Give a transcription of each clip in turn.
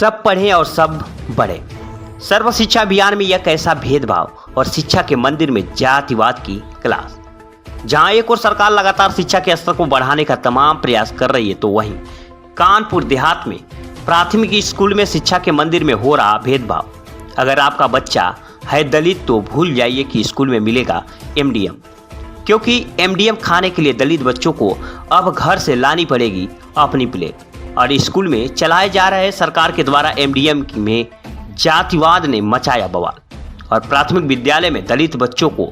सब पढ़ें और सब बढ़े। सर्व शिक्षा अभियान में यह कैसा भेदभाव और शिक्षा के मंदिर में जातिवाद की क्लास। जहां एक और सरकार लगातार शिक्षा के स्तर को बढ़ाने का तमाम प्रयास कर रही है, तो वहीं कानपुर देहात में प्राथमिक स्कूल में शिक्षा के मंदिर में हो रहा भेदभाव। अगर आपका बच्चा है दलित तो भूल जाइए कि स्कूल में मिलेगा एमडीएम, क्योंकि एमडीएम खाने के लिए दलित बच्चों को अब घर से लानी पड़ेगी अपनी प्लेट। और स्कूल में चलाए जा रहे सरकार के द्वारा एमडीएम में जातिवाद ने मचाया बवाल। और प्राथमिक विद्यालय में दलित बच्चों को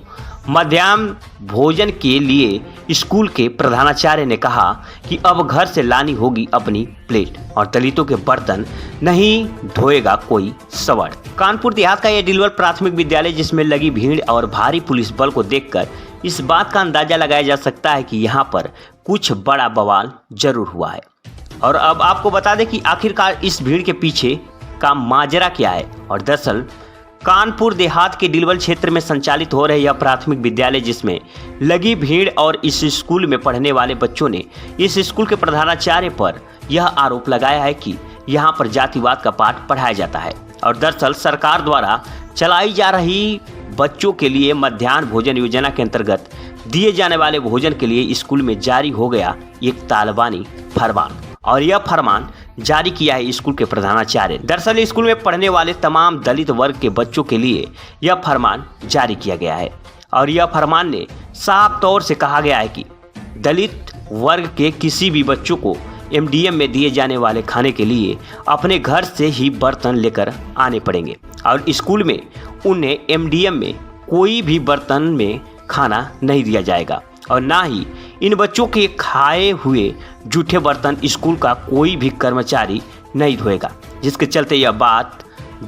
मध्याह्न भोजन के लिए स्कूल के प्रधानाचार्य ने कहा कि अब घर से लानी होगी अपनी प्लेट और दलितों के बर्तन नहीं धोएगा कोई सवर्ण। कानपुर देहात का यह डिलवर प्राथमिक विद्यालय, जिसमें लगी भीड़ और भारी पुलिस बल को देखकर इस बात का अंदाजा लगाया जा सकता है कि यहाँ पर कुछ बड़ा बवाल जरूर हुआ है। और अब आपको बता दें कि आखिरकार इस भीड़ के पीछे का माजरा क्या है। और दरअसल कानपुर देहात के डिलवल क्षेत्र में संचालित हो रहे यह प्राथमिक विद्यालय, जिसमें लगी भीड़ और इस स्कूल में पढ़ने वाले बच्चों ने इस स्कूल के प्रधानाचार्य पर यह आरोप लगाया है कि यहाँ पर जातिवाद का पाठ पढ़ाया जाता है। और दरअसल सरकार द्वारा चलाई जा रही बच्चों के लिए मध्याह्न भोजन योजना के अंतर्गत दिए जाने वाले भोजन के लिए स्कूल में जारी हो गया एक तालिबानी फरमान। और यह फरमान जारी किया है स्कूल के प्रधानाचार्य। दरअसल स्कूल में पढ़ने वाले तमाम दलित वर्ग के बच्चों के लिए यह फरमान जारी किया गया है। और यह फरमान ने साफ तौर से कहा गया है कि दलित वर्ग के किसी भी बच्चों को एमडीएम में दिए जाने वाले खाने के लिए अपने घर से ही बर्तन लेकर आने पड़ेंगे। और स्कूल में उन्हें एमडीएम में कोई भी बर्तन में खाना नहीं दिया जाएगा और ना ही इन बच्चों के खाए हुए जूठे बर्तन स्कूल का कोई भी कर्मचारी नहीं धोएगा। जिसके चलते यह बात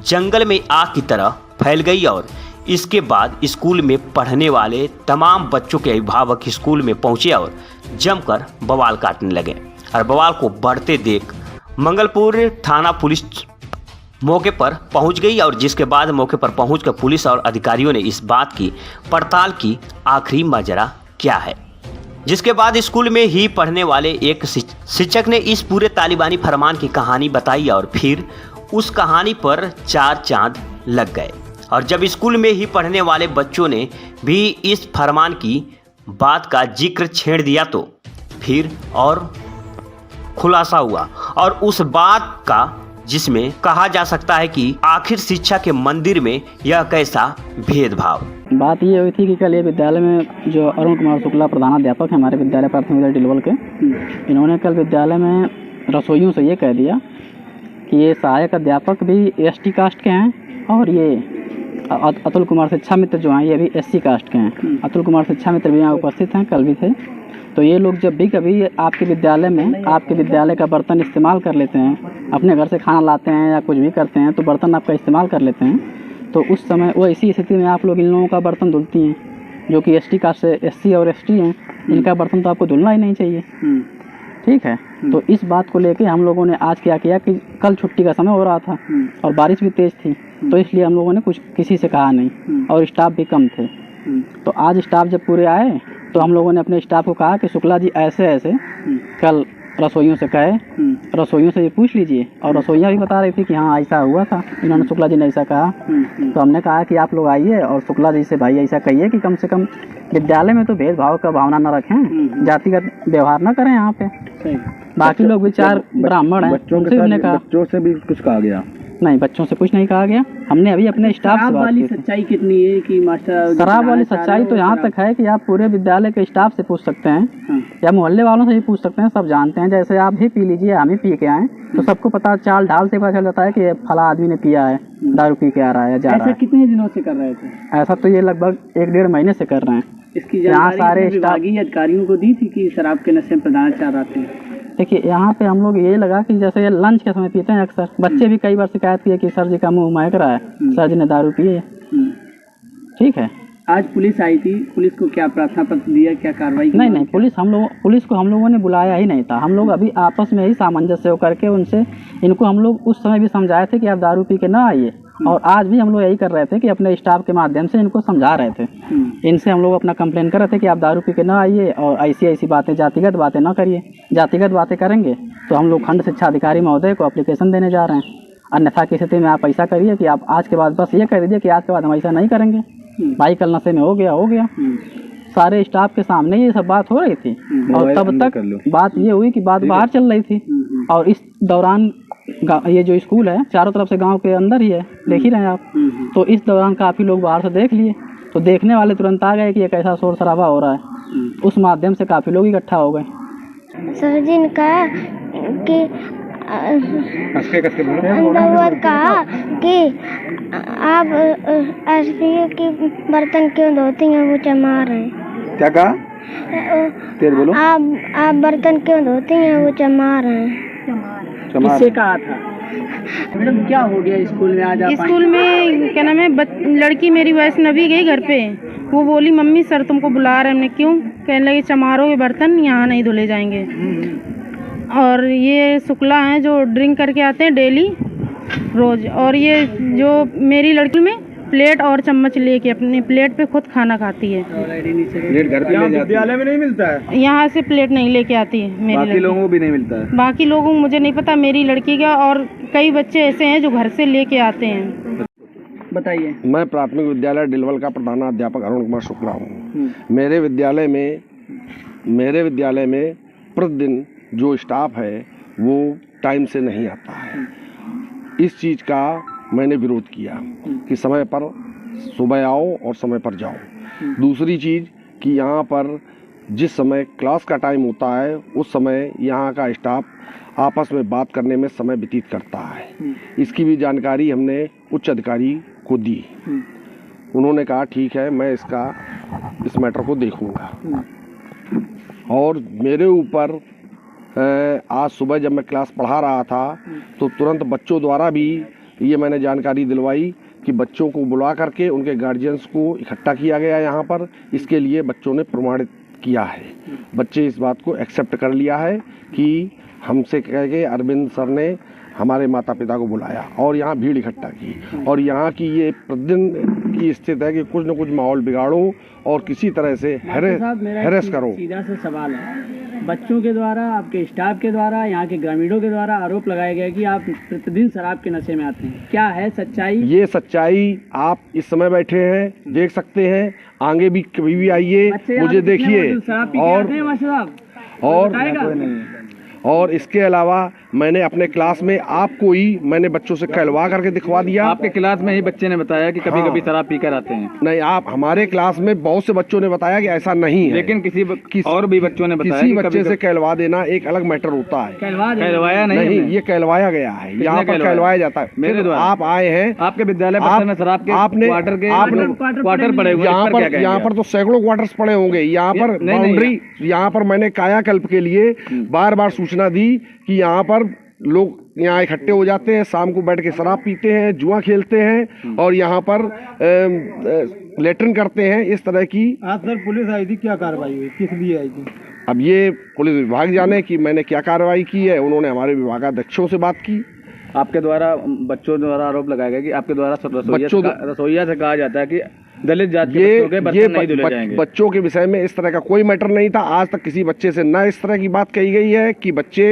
जंगल में आग की तरह फैल गई। और इसके बाद स्कूल में पढ़ने वाले तमाम बच्चों के अभिभावक स्कूल में पहुंचे और जमकर बवाल काटने लगे। और बवाल को बढ़ते देख मंगलपुर थाना पुलिस मौके पर पहुंच गई। और जिसके बाद मौके पर पहुंचकर पुलिस और अधिकारियों ने इस बात की पड़ताल की आखिरी माजरा क्या है। जिसके बाद स्कूल में ही पढ़ने वाले एक शिक्षक ने इस पूरे तालिबानी फरमान की कहानी बताई और फिर उस कहानी पर 4 चांद लग गए। और जब स्कूल में ही पढ़ने वाले बच्चों ने भी इस फरमान की बात का जिक्र छेड़ दिया, तो फिर और खुलासा हुआ और उस बात का, जिसमें कहा जा सकता है कि आखिर शिक्षा के मंदिर में यह कैसा भेदभाव। बात ये हुई थी कि कल ये विद्यालय में जो अरुण कुमार शुक्ला प्रधानाध्यापक हैं हमारे विद्यालय प्राथमिक विद्यालय डिलवल के, इन्होंने कल विद्यालय में रसोइयों से ये कह दिया कि ये सहायक अध्यापक भी एसटी कास्ट के हैं और ये अतुल कुमार शिक्षा मित्र जो हैं ये भी एससी कास्ट के हैं। अतुल कुमार शिक्षा मित्र भी यहाँ उपस्थित हैं, कल भी थे। तो ये लोग जब भी कभी आपके विद्यालय में आपके विद्यालय का बर्तन इस्तेमाल कर लेते हैं, अपने घर से खाना लाते हैं या कुछ भी करते हैं तो बर्तन आपका इस्तेमाल कर लेते हैं, तो उस समय वो इसी स्थिति में आप लोग इन लोगों का बर्तन धुलती हैं जो कि एसटी कास्ट से एससी और एसटी हैं। इनका बर्तन तो आपको धुलना ही नहीं चाहिए, ठीक है। तो इस बात को लेके हम लोगों ने आज क्या किया कि कल छुट्टी का समय हो रहा था और बारिश भी तेज़ थी, तो इसलिए हम लोगों ने कुछ किसी से कहा नहीं और स्टाफ भी कम थे। तो आज स्टाफ जब पूरे आए तो हम लोगों ने अपने स्टाफ को कहा कि शुक्ला जी ऐसे ऐसे कल रसोइयों से कहे, रसोइयों से ये पूछ लीजिए। और रसोइयाँ भी बता रही थी कि हाँ ऐसा हुआ था, इन्होंने शुक्ला जी ने ऐसा कहा। तो हमने कहा कि आप लोग आइए और शुक्ला जी से भाई ऐसा कहिए कि कम से कम विद्यालय में तो भेदभाव का भावना न रखें, जातिगत व्यवहार न करें यहाँ पे। बाकी लोग विचार ब्राह्मण हैं, बच्चों से भी कुछ कहा गया नहीं, बच्चों से कुछ नहीं कहा गया। हमने अभी अपने स्टाफ से बात की। सच्चाई कितनी है कि मास्टर शराब वाली सच्चाई तो यहाँ तक है कि आप पूरे विद्यालय के स्टाफ से पूछ सकते हैं या मोहल्ले वालों से भी पूछ सकते हैं, सब जानते हैं। जैसे आप भी पी लीजिए, हम ही पी के आए तो सबको पता, चाल ढाल से पता चल जाता है कि फला आदमी ने पिया है, दारू पी के आ रहा है या जा रहा है। कितने दिनों से कर रहे थे ऐसा? तो ये लगभग 1-1.5 महीने से कर रहे हैं। इसकी जानकारी सारे विभागीय अधिकारियों को दी थी कि शराब के नशे में प्रधानाचार्य आते हैं। देखिए यहाँ पे हम लोग ये लगा कि जैसे ये लंच के समय पीते हैं अक्सर, बच्चे भी कई बार शिकायत की है कि सर जी का मुंह महक रहा है, सर जी ने दारू पी है, ठीक है। आज पुलिस आई थी, पुलिस को क्या प्रार्थना पत्र दिया, क्या कार्रवाई की? नहीं, पुलिस को हम लोगों ने बुलाया ही नहीं था। हम लोग अभी आपस में ही सामंजस्य होकर के उनसे, इनको हम लोग उस समय भी समझाए थे कि आप दारू पी के ना आइए, और आज भी हम लोग यही कर रहे थे कि अपने स्टाफ के माध्यम से इनको समझा रहे थे। इनसे हम लोग अपना कंप्लेन कर रहे थे कि आप दारू पी के ना आइए और ऐसी ऐसी बातें, जातिगत बातें ना करिए। जातिगत बातें करेंगे तो हम लोग खंड शिक्षा अधिकारी महोदय को एप्लीकेशन देने जा रहे हैं। अन्यथा की स्थिति में आप ऐसा करिए कि आप आज के बाद बस ये कह दीजिए कि आज के बाद हम ऐसा नहीं करेंगे, भाई कल नशे में हो गया। सारे स्टाफ के सामने ये सब बात हो रही थी और तब तक बात ये हुई कि बात बाहर चल रही थी। और इस दौरान ये जो स्कूल है चारों तरफ से गांव के अंदर ही है, देख ही रहे हैं आप। तो इस दौरान काफ़ी लोग बाहर से देख लिए, तो देखने वाले तुरंत आ गए कि एक ऐसा शोर शराबा हो रहा है। उस माध्यम से काफ़ी लोग इकट्ठा हो गए। सर जी ने कहा कि अंदर कहा कि आप एसपीओ की बर्तन क्यों धोती हैं, वो चमार हैं। क्या कहा? तेज बोलो। आप बर्तन क्यों धोती हैं, वो चमार हैं। किससे कहा था? मैडम क्या हो गया स्कूल में आज आप? स्कूल में क्या नाम है, लड़की मेरी वैष्णवी गई घर पे, वो बोली मम्मी सर तुमको बुला रहे हैं। हमने क्यों? कहने लगे चमारों के बर्तन यहाँ नहीं धुले जाएंगे। और ये शुक्ला हैं जो ड्रिंक करके आते हैं डेली रोज, और ये जो मेरी लड़की में प्लेट और चम्मच लेके अपने प्लेट पे खुद खाना खाती है। प्लेट घर पे ले जाती है? विद्यालय में नहीं मिलता है? यहाँ से प्लेट नहीं लेके आती है मेरी बाकी लड़की। लोगों को भी नहीं मिलता है? बाकी लोगों को मुझे नहीं पता, मेरी लड़की का। और कई बच्चे ऐसे हैं जो घर से लेके आते हैं। बताइए। मैं प्राथमिक विद्यालय डिलवल का प्रधानाध्यापक अरुण कुमार शुक्ला हूँ। मेरे विद्यालय में प्रतिदिन जो स्टाफ है वो टाइम से नहीं आता है। इस चीज़ का मैंने विरोध किया कि समय पर सुबह आओ और समय पर जाओ। दूसरी चीज़ कि यहाँ पर जिस समय क्लास का टाइम होता है उस समय यहाँ का स्टाफ आपस में बात करने में समय व्यतीत करता है। इसकी भी जानकारी हमने उच्च अधिकारी को दी। उन्होंने कहा ठीक है, मैं इस मैटर को देखूँगा। और मेरे ऊपर आज सुबह जब मैं क्लास पढ़ा रहा था तो तुरंत बच्चों द्वारा भी ये मैंने जानकारी दिलवाई कि बच्चों को बुला करके उनके गार्जियंस को इकट्ठा किया गया यहाँ पर। इसके लिए बच्चों ने प्रमाणित किया है। बच्चे इस बात को एक्सेप्ट कर लिया है कि हमसे कह के अरविंद सर ने हमारे माता पिता को बुलाया और यहाँ भीड़ इकट्ठा की। और यहाँ की ये प्रतिदिन की स्थिति है कि कुछ न कुछ माहौल बिगाड़ो और किसी तरह से हैरेस करो। सीधा सा सवाल है, बच्चों के द्वारा, आपके स्टाफ के द्वारा, यहाँ के ग्रामीणों के द्वारा आरोप लगाया गया कि आप प्रतिदिन शराब के नशे में आते हैं। क्या है सच्चाई? ये सच्चाई आप इस समय बैठे हैं देख सकते हैं, आगे भी कभी भी आइए मुझे देखिए। और इसके अलावा मैंने अपने क्लास में आपको ही मैंने बच्चों से कहलवा करके दिखवा दिया। आपके क्लास में ही बच्चे ने बताया कि कभी कभी शराब पीकर आते हैं? नहीं, आप हमारे क्लास में बहुत से बच्चों ने बताया कि ऐसा नहीं है, लेकिन और भी बच्चों ने बताया किसी बच्चे से कहलवा देना एक अलग मैटर होता है। कहलवाया नहीं, ये कहलवाया गया है, यहाँ पर कहलवाया जाता है। मेरे द्वारा आप आए हैं, आपके विद्यालय में शराब के क्वार्टर पड़े हुए, यहाँ पर तो सैकड़ों क्वार्टर्स पड़े होंगे। यहाँ पर बाउंड्री, यहाँ पर मैंने कायाकल्प के लिए बार बार सूचना दी कि यहाँ पर लोग यहाँ इकट्ठे हो जाते हैं, शाम को बैठ के शराब पीते हैं, जुआ खेलते हैं और यहाँ पर लेटरिन करते हैं। इस तरह की आज सर पुलिस आई थी, क्या कार्रवाई हुई, किस लिए आई थी? अब ये पुलिस विभाग जाने कि मैंने क्या कार्रवाई की है। उन्होंने हमारे विभागाध्यक्षों से बात की। आपके द्वारा बच्चों द्वारा आरोप लगाया गया कि आपके द्वारा रसोइया से कहा जाता है कि दलित जाति के बच्चों के बर्तन नहीं धुले जाएंगे। बच्चों के विषय में इस तरह का कोई मैटर नहीं था। आज तक किसी बच्चे से न इस तरह की बात कही गई है कि बच्चे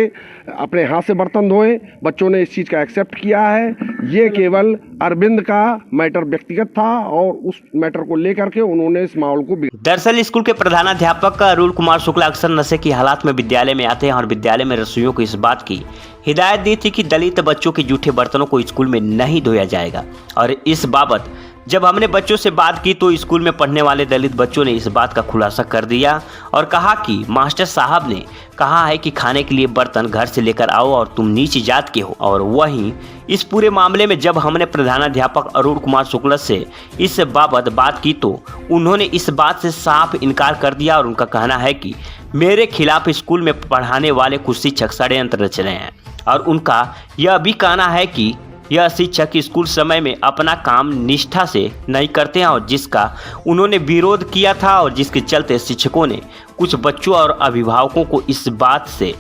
अपने हाथ से बर्तन धोएं। बच्चों ने इस चीज़ का एक्सेप्ट किया है। ये केवल अरविंद का मैटर व्यक्तिगत था और उस मैटर को लेकर के उन्होंने इस माहौल को। दरअसल स्कूल के प्रधानाध्यापक अरुण कुमार शुक्ला अक्सर नशे की हालात में विद्यालय में आते हैं और विद्यालय में रसोइयों को इस बात की हिदायत दी थी कि दलित बच्चों के जूठे बर्तनों को स्कूल में नहीं धोया जाएगा। और इस बाबत जब हमने बच्चों से बात की तो स्कूल में पढ़ने वाले दलित बच्चों ने इस बात का खुलासा कर दिया और कहा कि मास्टर साहब ने कहा है कि खाने के लिए बर्तन घर से लेकर आओ और तुम नीच जात के हो। और वहीं इस पूरे मामले में जब हमने प्रधानाध्यापक अरुण कुमार शुक्ला से इस बाबत बात की तो उन्होंने इस बात से साफ इनकार कर दिया और उनका कहना है कि मेरे खिलाफ स्कूल में पढ़ाने वाले कुछ शिक्षक षड्यंत्र रच रहे हैं। और उनका यह भी कहना है कि यह शिक्षक स्कूल समय में अपना काम निष्ठा से नहीं करते हैं और जिसका उन्होंने विरोध किया था और जिसके चलते शिक्षकों ने कुछ बच्चों और अभिभावकों को इस बात से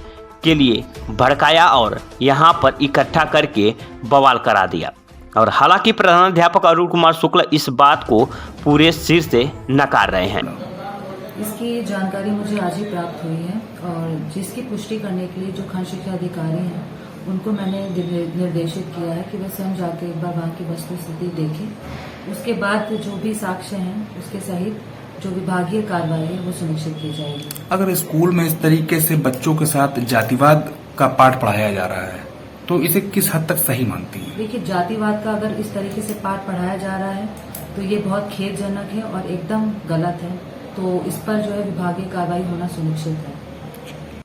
के लिए भड़काया और यहाँ पर इकट्ठा करके बवाल करा दिया। और हालांकि प्रधानाध्यापक अरुण कुमार शुक्ला इस बात को पूरे सिर से नकार रहे हैं। इसकी जानकारी मुझे आज ही प्राप्त हुई है और जिसकी पुष्टि करने के लिए जो खंड शिक्षा अधिकारी हैं उनको मैंने निर्देशित किया है कि वे स्वयं जाके एक बार वहाँ की वस्तुस्थिति देखें। उसके बाद जो भी साक्ष्य हैं उसके सहित जो विभागीय कार्रवाई है वो सुनिश्चित की जाएगी। अगर स्कूल में इस तरीके से बच्चों के साथ जातिवाद का पाठ पढ़ाया जा रहा है तो इसे किस हद तक सही मानती हैं? देखिए, जातिवाद का अगर इस तरीके से पाठ पढ़ाया जा रहा है तो ये बहुत खेदजनक है और एकदम गलत है। तो इस पर जो है विभागीय कार्रवाई होना सुनिश्चित है।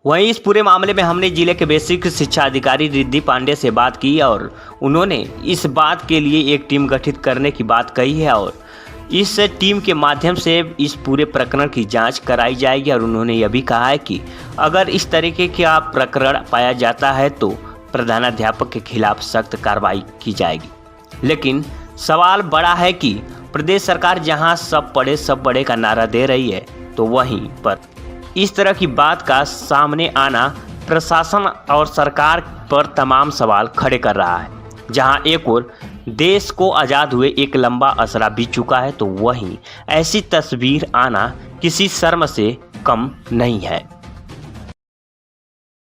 वहीं इस पूरे मामले में हमने जिले के बेसिक शिक्षा अधिकारी रिद्धि पांडे से बात की और उन्होंने इस बात के लिए एक टीम गठित करने की बात कही है और इस टीम के माध्यम से इस पूरे प्रकरण की जांच कराई जाएगी। और उन्होंने यह भी कहा है कि अगर इस तरीके का प्रकरण पाया जाता है तो प्रधानाध्यापक के खिलाफ सख्त कार्रवाई की जाएगी। लेकिन सवाल बड़ा है कि प्रदेश सरकार जहां सब बड़े का नारा दे रही है तो वहीं पर इस तरह की बात का सामने आना प्रशासन और सरकार पर तमाम सवाल खड़े कर रहा है। जहां एक ओर देश को आज़ाद हुए एक लंबा असरा बीत चुका है तो वहीं ऐसी तस्वीर आना किसी शर्म से कम नहीं है।